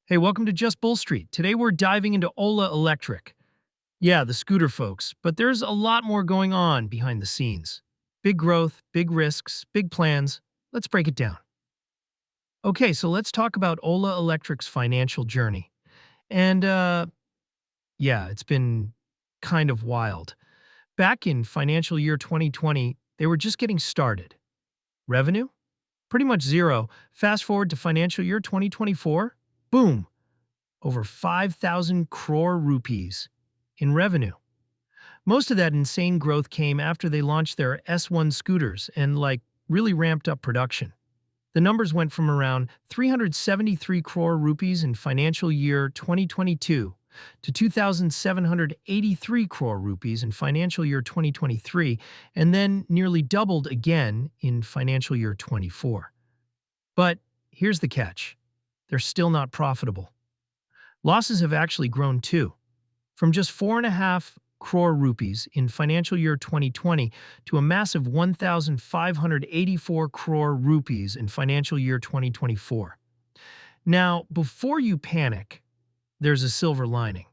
Hey, welcome to Just Bull Street. Today we're diving into Ola Electric. Yeah, the scooter folks, but there's a lot more going on behind the scenes. Big growth, big risks, big plans. Let's break it down. Okay, so let's talk about Ola Electric's financial journey. And yeah, it's been kind of wild. Back in financial year 2020, they were just getting started. Revenue? Pretty much zero. Fast forward to financial year 2024, boom, over 5,000 crore rupees in revenue. Most of that insane growth came after they launched their S1 scooters and really ramped up production. The numbers went from around 373 crore rupees in financial year 2022 to 2,783 crore rupees in financial year 2023, and then nearly doubled again in financial year 24. But here's the catch. They're still not profitable. Losses have actually grown too, from just 4.5 crore rupees in financial year 2020 to a massive 1,584 crore rupees in financial year 2024. Now, before you panic, there's a silver lining.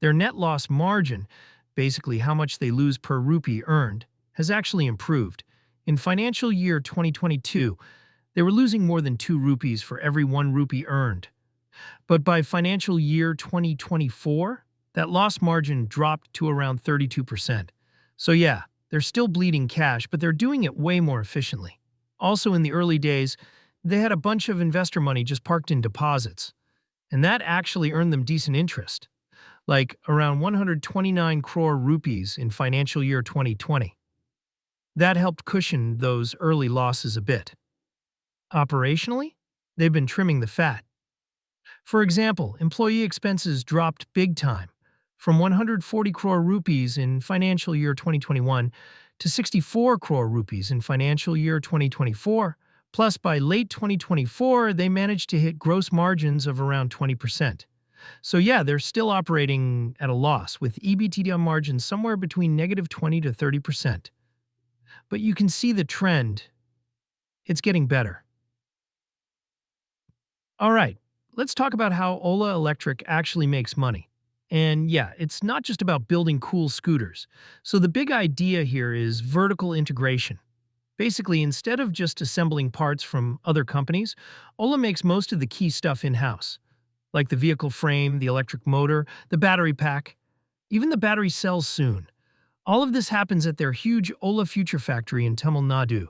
Their net loss margin, basically how much they lose per rupee earned, has actually improved. In financial year 2022, they were losing more than 2 rupees for every 1 rupee earned. But by financial year 2024, that loss margin dropped to around 32%. So yeah, they're still bleeding cash, but they're doing it way more efficiently. Also, in the early days, they had a bunch of investor money just parked in deposits, and that actually earned them decent interest, like around 129 crore rupees in financial year 2020. That helped cushion those early losses a bit. Operationally, they've been trimming the fat. For example, employee expenses dropped big time, from 140 crore rupees in financial year 2021 to 64 crore rupees in financial year 2024. Plus, by late 2024, they managed to hit gross margins of around 20%. So yeah, they're still operating at a loss, with EBITDA margins somewhere between negative 20 to 30%. But you can see the trend. It's getting better. All right, let's talk about how Ola Electric actually makes money. And yeah, it's not just about building cool scooters. So the big idea here is vertical integration. Basically, instead of just assembling parts from other companies, Ola makes most of the key stuff in-house, like the vehicle frame, the electric motor, the battery pack, even the battery cells soon. All of this happens at their huge Ola Future Factory in Tamil Nadu.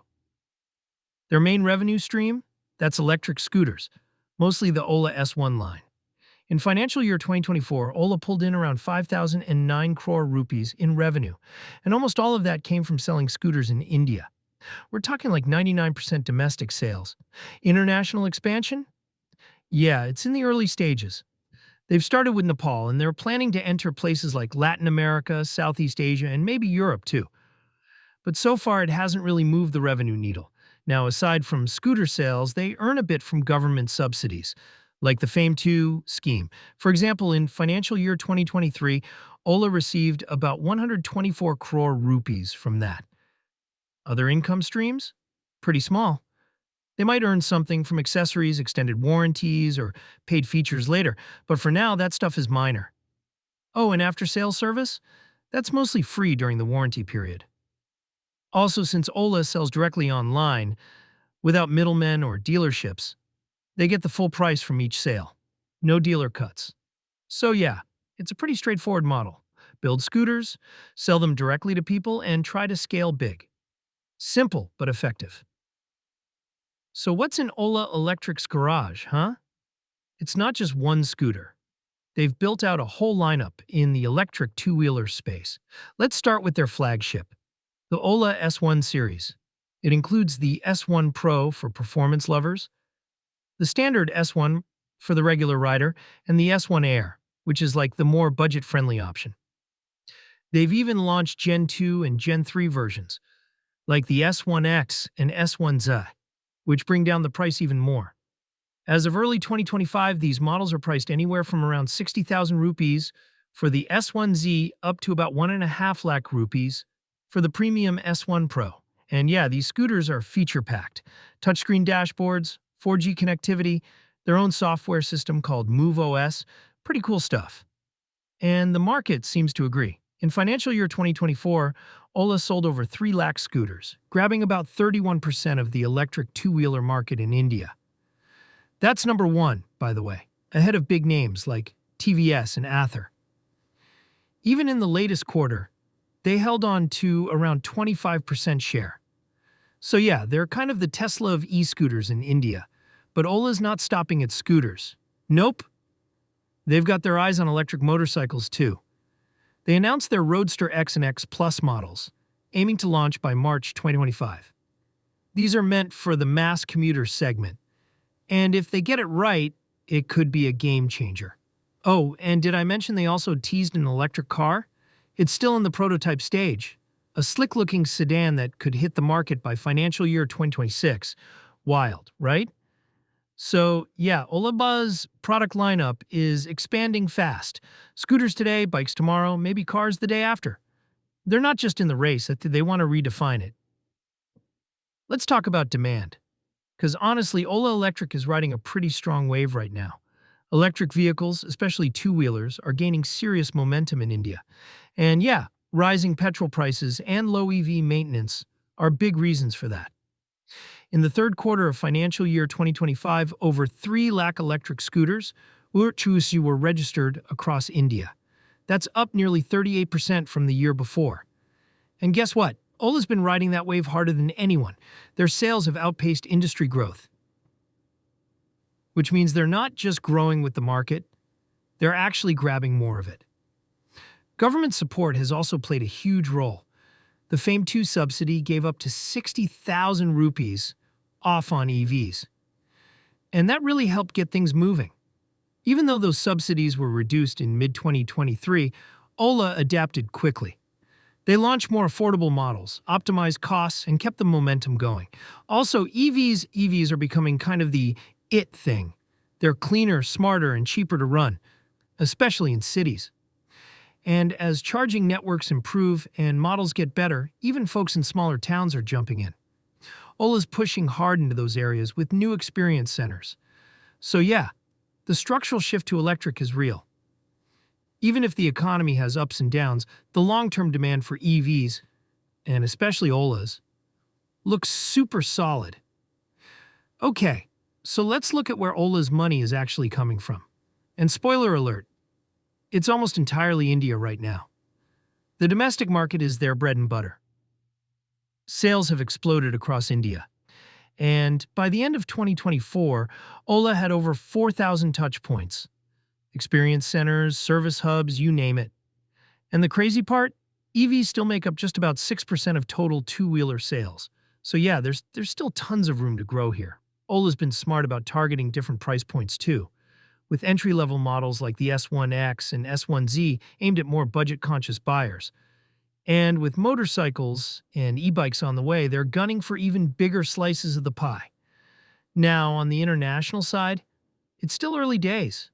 Their main revenue stream? That's electric scooters, mostly the Ola S1 line. In financial year 2024, Ola pulled in around 5,009 crore rupees in revenue, and almost all of that came from selling scooters in India. We're talking like 99% domestic sales. International expansion? Yeah, it's in the early stages. They've started with Nepal, and they're planning to enter places like Latin America, Southeast Asia, and maybe Europe too. But so far, it hasn't really moved the revenue needle. Now, aside from scooter sales, they earn a bit from government subsidies, like the Fame 2 scheme. For example, in financial year 2023, Ola received about 124 crore rupees from that. Other income streams? Pretty small. They might earn something from accessories, extended warranties, or paid features later, but for now, that stuff is minor. Oh, and after-sales service? That's mostly free during the warranty period. Also, since Ola sells directly online, without middlemen or dealerships, they get the full price from each sale. No dealer cuts. So yeah, it's a pretty straightforward model. Build scooters, sell them directly to people, and try to scale big. Simple, but effective. So what's in Ola Electric's garage, huh? It's not just one scooter. They've built out a whole lineup in the electric two-wheeler space. Let's start with their flagship, the Ola S1 series. It includes the S1 Pro for performance lovers, the standard S1 for the regular rider, and the S1 Air, which is like the more budget-friendly option. They've even launched Gen 2 and Gen 3 versions, like the S1X and S1Z, which bring down the price even more. As of early 2025, these models are priced anywhere from around 60,000 rupees for the S1Z up to about 1.5 lakh rupees for the premium S1 Pro. And yeah, these scooters are feature-packed. Touchscreen dashboards, 4G connectivity, their own software system called MoveOS. Pretty cool stuff. And the market seems to agree. In financial year 2024, Ola sold over 3 lakh scooters, grabbing about 31% of the electric two-wheeler market in India. That's number one, by the way, ahead of big names like TVS and Ather. Even in the latest quarter, they held on to around 25% share. So yeah, they're kind of the Tesla of e-scooters in India. But Ola's not stopping at scooters. Nope. They've got their eyes on electric motorcycles too. They announced their Roadster X and X Plus models, aiming to launch by March 2025. These are meant for the mass commuter segment, and if they get it right, it could be a game changer. Oh, and did I mention they also teased an electric car? It's still in the prototype stage, a slick-looking sedan that could hit the market by financial year 2026. Wild, right? So, yeah, Ola's product lineup is expanding fast. Scooters today, bikes tomorrow, maybe cars the day after. They're not just in the race, they want to redefine it. Let's talk about demand. Because honestly, Ola Electric is riding a pretty strong wave right now. Electric vehicles, especially two-wheelers, are gaining serious momentum in India. And yeah, rising petrol prices and low EV maintenance are big reasons for that. In the third quarter of financial year 2025, over 3 lakh electric scooters were registered across India. That's up nearly 38% from the year before. And guess what? Ola's been riding that wave harder than anyone. Their sales have outpaced industry growth, which means they're not just growing with the market, they're actually grabbing more of it. Government support has also played a huge role. The FAME 2 subsidy gave up to 60,000 rupees off on EVs. And that really helped get things moving. Even though those subsidies were reduced in mid-2023, Ola adapted quickly. They launched more affordable models, optimized costs, and kept the momentum going. Also, EVs are becoming kind of the it thing. They're cleaner, smarter, and cheaper to run, especially in cities. And as charging networks improve and models get better, even folks in smaller towns are jumping in. Ola's pushing hard into those areas with new experience centers. So yeah, the structural shift to electric is real. Even if the economy has ups and downs, the long-term demand for EVs, and especially Ola's, looks super solid. Okay, so let's look at where Ola's money is actually coming from. And spoiler alert, it's almost entirely India right now. The domestic market is their bread and butter. Sales have exploded across India. And by the end of 2024, Ola had over 4,000 touch points. Experience centers, service hubs, you name it. And the crazy part? EVs still make up just about 6% of total two-wheeler sales. So yeah, there's still tons of room to grow here. Ola's been smart about targeting different price points too, with entry-level models like the S1X and S1Z aimed at more budget-conscious buyers. And with motorcycles and e-bikes on the way, they're gunning for even bigger slices of the pie. Now, on the international side, it's still early days.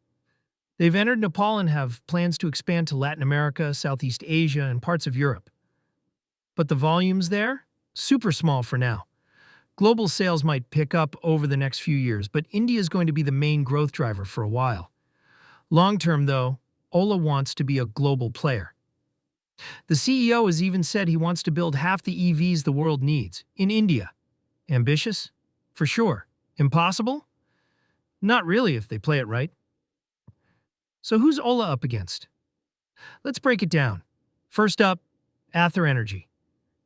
They've entered Nepal and have plans to expand to Latin America, Southeast Asia, and parts of Europe. But the volumes there? Super small for now. Global sales might pick up over the next few years, but India is going to be the main growth driver for a while. Long-term, though, Ola wants to be a global player. The CEO has even said he wants to build half the EVs the world needs in India. Ambitious? For sure. Impossible? Not really if they play it right. So who's Ola up against? Let's break it down. First up, Ather Energy.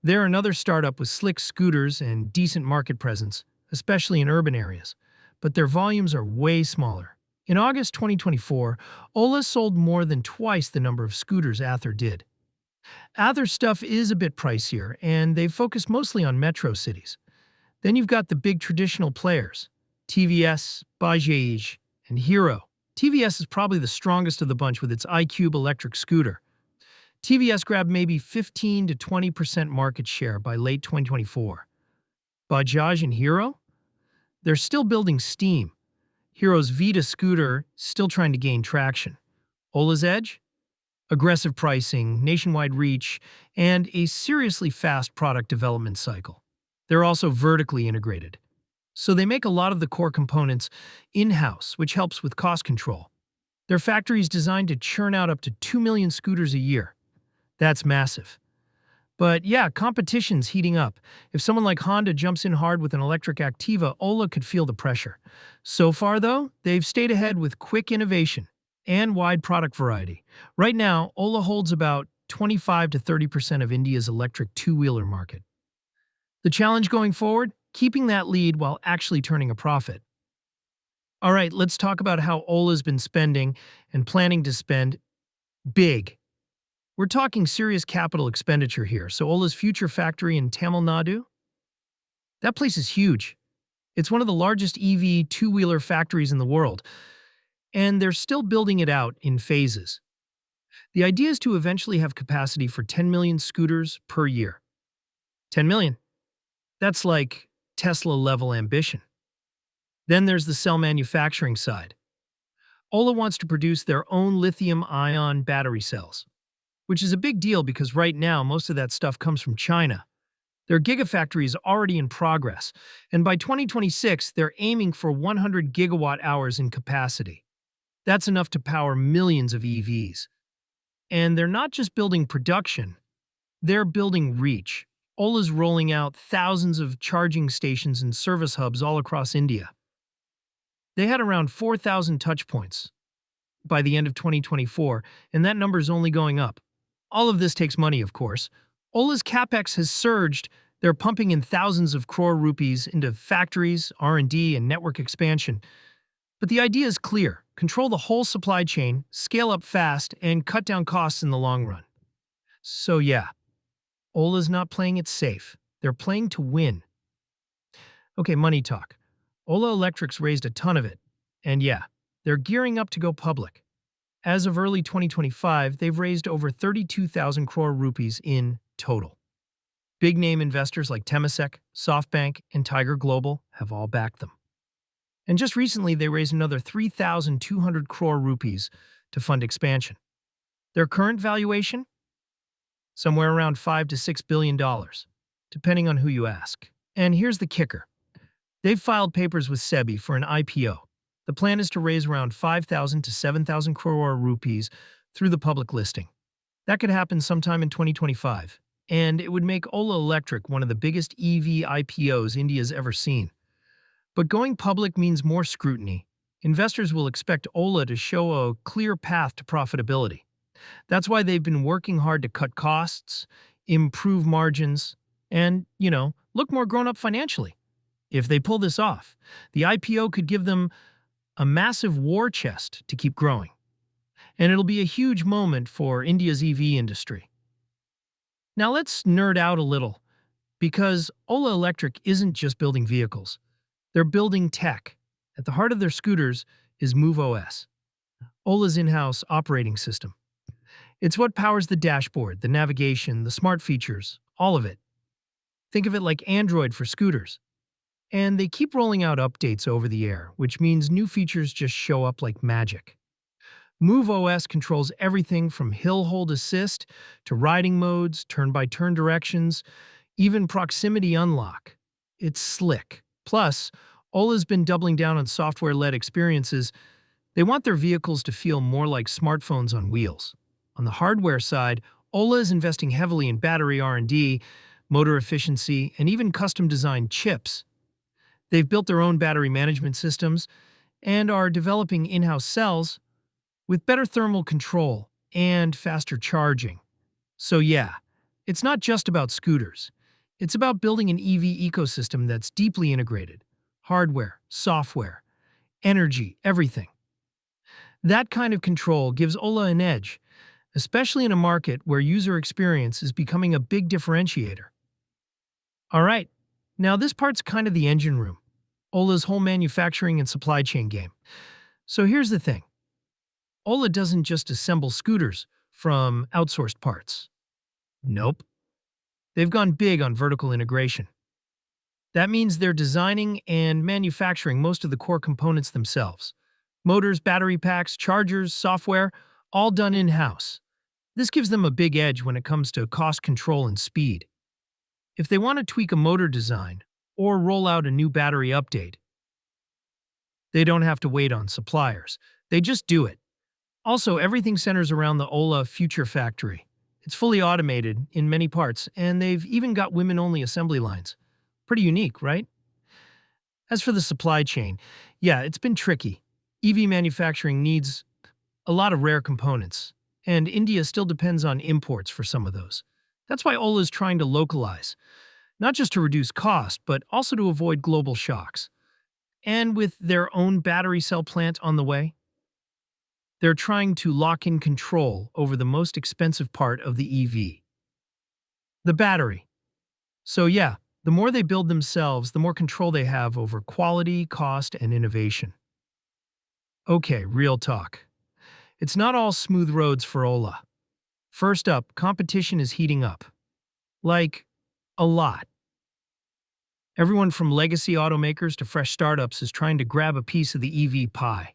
They're another startup with slick scooters and decent market presence, especially in urban areas, but their volumes are way smaller. In August 2024, Ola sold more than twice the number of scooters Ather did. Ather stuff is a bit pricier, and they've focused mostly on metro cities. Then you've got the big traditional players, TVS, Bajaj, and Hero. TVS is probably the strongest of the bunch with its iQube electric scooter. TVS grabbed maybe 15 to 20% market share by late 2024. Bajaj and Hero? They're still building steam. Hero's Vita scooter still trying to gain traction. Ola's edge? Aggressive pricing, nationwide reach, and a seriously fast product development cycle. They're also vertically integrated. So they make a lot of the core components in-house, which helps with cost control. Their factory is designed to churn out up to 2 million scooters a year. That's massive. But yeah, competition's heating up. If someone like Honda jumps in hard with an electric Activa, Ola could feel the pressure. So far, though, they've stayed ahead with quick innovation and wide product variety. Right now, Ola holds about 25 to 30% of India's electric two-wheeler market. The challenge going forward? Keeping that lead while actually turning a profit. All right, let's talk about how Ola's been spending and planning to spend big. We're talking serious capital expenditure here. So Ola's future factory in Tamil Nadu? That place is huge. It's one of the largest EV two-wheeler factories in the world, and they're still building it out in phases. The idea is to eventually have capacity for 10 million scooters per year. 10 million. That's like Tesla-level ambition. Then there's the cell manufacturing side. Ola wants to produce their own lithium-ion battery cells, which is a big deal because right now most of that stuff comes from China. Their gigafactory is already in progress, and by 2026 they're aiming for 100 gigawatt hours in capacity. That's enough to power millions of EVs. And they're not just building production, they're building reach. Ola's rolling out thousands of charging stations and service hubs all across India. They had around 4,000 touchpoints by the end of 2024, and that number is only going up. All of this takes money, of course. Ola's capex has surged. They're pumping in thousands of crore rupees into factories, R&D, and network expansion. But the idea is clear. Control the whole supply chain, scale up fast, and cut down costs in the long run. So yeah, Ola's not playing it safe. They're playing to win. Okay, money talk. Ola Electric's raised a ton of it. And yeah, they're gearing up to go public. As of early 2025, they've raised over 32,000 crore rupees in total. Big-name investors like Temasek, SoftBank, and Tiger Global have all backed them. And just recently, they raised another 3,200 crore rupees to fund expansion. Their current valuation? Somewhere around $5 to $6 billion, depending on who you ask. And here's the kicker. They've filed papers with SEBI for an IPO. The plan is to raise around 5,000 to 7,000 crore rupees through the public listing. That could happen sometime in 2025, and it would make Ola Electric one of the biggest EV IPOs India's ever seen. But going public means more scrutiny. Investors will expect Ola to show a clear path to profitability. That's why they've been working hard to cut costs, improve margins, and, look more grown-up financially. If they pull this off, the IPO could give them a massive war chest to keep growing. And it'll be a huge moment for India's EV industry. Now let's nerd out a little, because Ola Electric isn't just building vehicles. They're building tech. At the heart of their scooters is MoveOS, Ola's in-house operating system. It's what powers the dashboard, the navigation, the smart features, all of it. Think of it like Android for scooters. And they keep rolling out updates over the air, which means new features just show up like magic. MoveOS controls everything from hill hold assist to riding modes, turn-by-turn directions, even proximity unlock. It's slick. Plus, Ola's been doubling down on software-led experiences. They want their vehicles to feel more like smartphones on wheels. On the hardware side, Ola is investing heavily in battery R&D, motor efficiency, and even custom-designed chips. They've built their own battery management systems and are developing in-house cells with better thermal control and faster charging. So yeah, it's not just about scooters. It's about building an EV ecosystem that's deeply integrated. Hardware, software, energy, everything. That kind of control gives Ola an edge, especially in a market where user experience is becoming a big differentiator. All right, now this part's kind of the engine room, Ola's whole manufacturing and supply chain game. So here's the thing. Ola doesn't just assemble scooters from outsourced parts. Nope. They've gone big on vertical integration. That means they're designing and manufacturing most of the core components themselves. Motors, battery packs, chargers, software, all done in-house. This gives them a big edge when it comes to cost control and speed. If they want to tweak a motor design or roll out a new battery update. They don't have to wait on suppliers. They just do it. Also, everything centers around the Ola Future Factory. It's fully automated in many parts, and they've even got women-only assembly lines. Pretty unique, right? As for the supply chain, yeah, it's been tricky. EV manufacturing needs a lot of rare components, and India still depends on imports for some of those. That's why Ola is trying to localize, not just to reduce cost, but also to avoid global shocks. And with their own battery cell plant on the way, they're trying to lock in control over the most expensive part of the EV, the battery. So yeah, the more they build themselves, the more control they have over quality, cost, and innovation. Okay, real talk. It's not all smooth roads for Ola. First up, competition is heating up. Like, a lot. Everyone from legacy automakers to fresh startups is trying to grab a piece of the EV pie.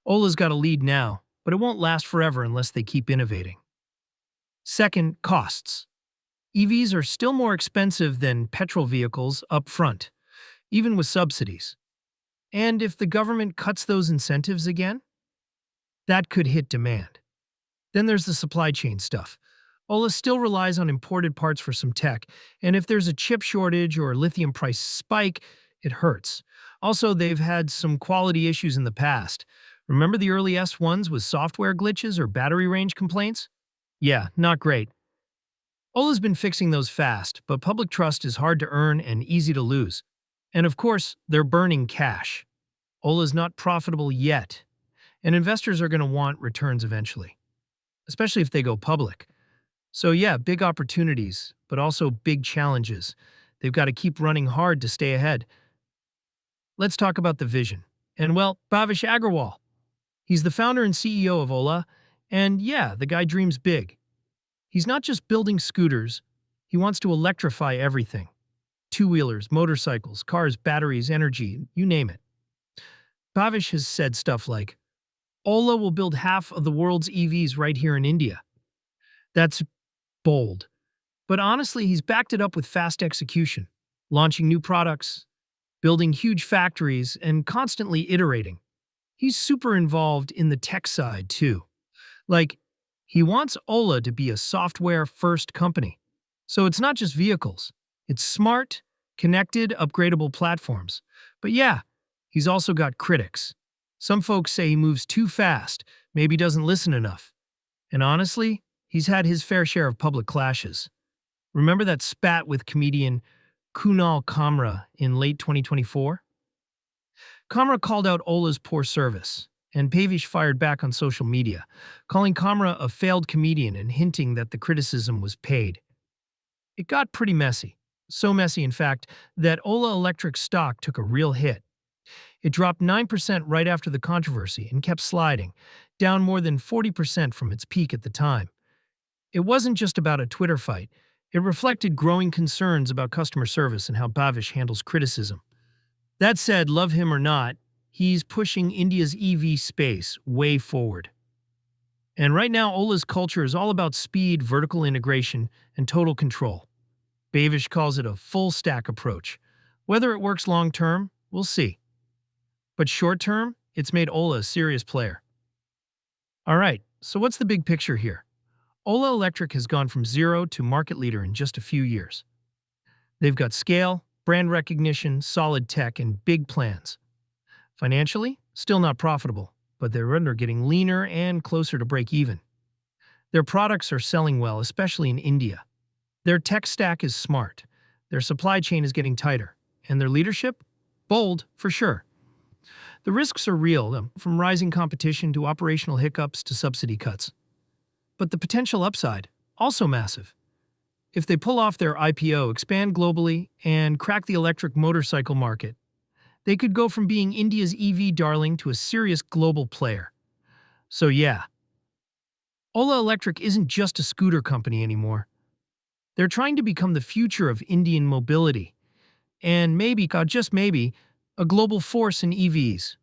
Ola's got a lead now, but it won't last forever unless they keep innovating. Second, costs. EVs are still more expensive than petrol vehicles up front, even with subsidies. And if the government cuts those incentives again, that could hit demand. Then there's the supply chain stuff. Ola still relies on imported parts for some tech, and if there's a chip shortage or a lithium price spike, it hurts. Also, they've had some quality issues in the past. Remember the early S1s with software glitches or battery range complaints? Yeah, not great. Ola's been fixing those fast, but public trust is hard to earn and easy to lose. And of course, they're burning cash. Ola's not profitable yet, and investors are going to want returns eventually, especially if they go public. So yeah, big opportunities, but also big challenges. They've got to keep running hard to stay ahead. Let's talk about the vision. And well, Bhavish Agrawal. He's the founder and CEO of Ola, and yeah, the guy dreams big. He's not just building scooters, he wants to electrify everything. Two-wheelers, motorcycles, cars, batteries, energy, you name it. Bhavish has said stuff like, Ola will build half of the world's EVs right here in India. That's bold. But honestly, he's backed it up with fast execution, launching new products, building huge factories, and constantly iterating. He's super involved in the tech side, too. Like, he wants Ola to be a software-first company. So it's not just vehicles. It's smart, connected, upgradable platforms. But yeah, he's also got critics. Some folks say he moves too fast, maybe doesn't listen enough. And honestly, he's had his fair share of public clashes. Remember that spat with comedian Kunal Kamra in late 2024? Kamra called out Ola's poor service, and Pavish fired back on social media, calling Kamra a failed comedian and hinting that the criticism was paid. It got pretty messy. So messy, in fact, that Ola Electric stock took a real hit. It dropped 9% right after the controversy and kept sliding, down more than 40% from its peak at the time. It wasn't just about a Twitter fight. It reflected growing concerns about customer service and how Bhavish handles criticism. That said, love him or not, he's pushing India's EV space way forward. And right now, Ola's culture is all about speed, vertical integration, and total control. Bhavish calls it a full-stack approach. Whether it works long-term, we'll see. But short-term, it's made Ola a serious player. All right, so what's the big picture here? Ola Electric has gone from zero to market leader in just a few years. They've got scale, brand recognition, solid tech, and big plans. Financially, still not profitable, but they're getting leaner and closer to break even. Their products are selling well, especially in India. Their tech stack is smart, their supply chain is getting tighter, and their leadership? Bold, for sure. The risks are real, from rising competition to operational hiccups to subsidy cuts. But the potential upside, also massive. If they pull off their IPO, expand globally, and crack the electric motorcycle market, they could go from being India's EV darling to a serious global player. So yeah, Ola Electric isn't just a scooter company anymore. They're trying to become the future of Indian mobility, and maybe, God, just maybe, a global force in EVs.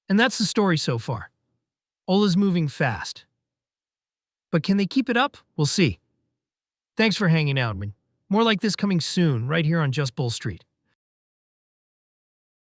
And that's the story so far. Ola's moving fast. But can they keep it up? We'll see. Thanks for hanging out, man. More like this coming soon, right here on Just Bull Street.